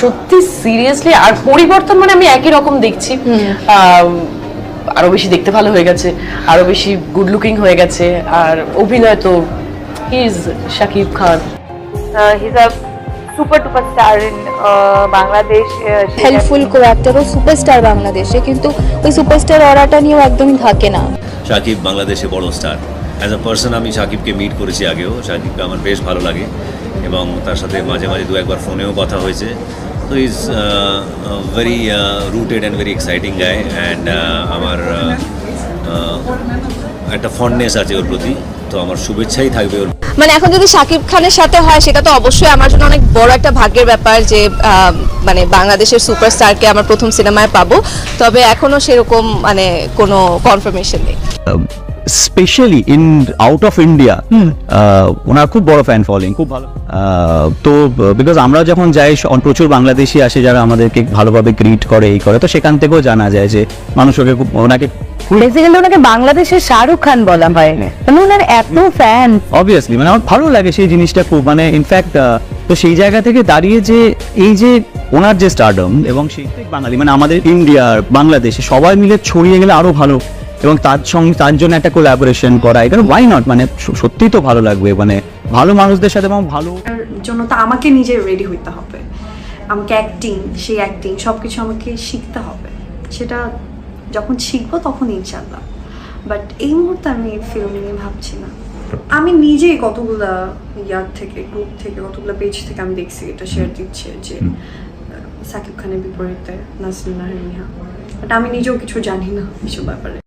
সত্যি সিরিয়াসলি, আর পরিবর্তন মানে আমি একই রকম দেখছি, আরো বেশি দেখতে ভালো হয়ে গেছে, আরো বেশি গুড লুকিং হয়ে গেছে, আর অভিনয় তো he is Shakib Khan. he's a super duper star in Bangladesh. Helpful কো অ্যাক্টর ও সুপারস্টার বাংলাদেশে, কিন্তু ওই সুপারস্টার অরাটা নিয়েও একদমই থাকে না। শাকিব বাংলাদেশে বড় স্টার। অ্যাজ আ পার্সন আমি শাকিবকে মিট করেছি আগেও, শাকিবকে আমার বেশ ভালো লাগে এবং তার সাথে মাঝে মাঝে দু একবার ফোনেও কথা হয়েছে। তো is very rooted and very exciting guy, and আমার একটা ফন্ডনেস আছে ওর প্রতি, তো আমার শুভেচ্ছাই থাকবে ওর। মানে এখন যদি শাকিব খানের সাথে হয় সেটা তো অবশ্যই আমার জন্য অনেক বড় একটা ভাগ্যের ব্যাপার যে মানে বাংলাদেশের সুপারস্টারকে আমার প্রথম সিনেমায় পাবো, তবে এখনো সেরকম মানে কোনো কনফার্মেশন নেই। Specially in out of India ওনার খুব বড় ফ্যান ফলোইং, খুব ভালো। তো বিকজ আমরা যখন যাই প্রচুর বাংলাদেশি আসে যারা আমাদেরকে ভালোভাবে গ্রিট করে, এই করে, তো সেখান থেকেও জানা যায় যে মানুষ ওনাকে বেসিক্যালি ওনাকে বাংলাদেশের শাহরুখ খান বলা হয়, মানে ওনার এত ফ্যান। অবভিয়াসলি মানে আমার ভালো লাগে সেই জিনিসটা খুব, মানে ইনফ্যাক্ট তো সেই জায়গা থেকে দাঁড়িয়ে যে এই যে ওনার যে স্টারডম এবং সেই বাঙালি মানে আমাদের ইন্ডিয়ার বাংলাদেশে সবাই মিলে ছড়িয়ে গেলে আরো ভালো, এবং তার জন্য একটা কোলাবোরেশন করা, এটা ওয়াই নট, মানে সত্যিই তো ভালো লাগবে, মানে ভালো মানুষদের সাথে এবং ভালো জন্য তো আমাকে নিজে রেডি হইতে হবে, আমাকে সেই অ্যাক্টিং সবকিছু আমাকে শিখতে হবে, সেটা যখন শিখবো তখন ইনশাল্লাহ। বাট এই মুহূর্তে আমি ফিল্ম নিয়ে ভাবছি না। আমি নিজেই কতগুলা গ্রুপ থেকে কতগুলো পেজ থেকে আমি দেখছি এটা শেয়ার দিচ্ছে যে সাকিব খানের বিপরীতে নাজনীন নাহার নিহা, বাট আমি নিজেও কিছু জানি না এসব ব্যাপারে।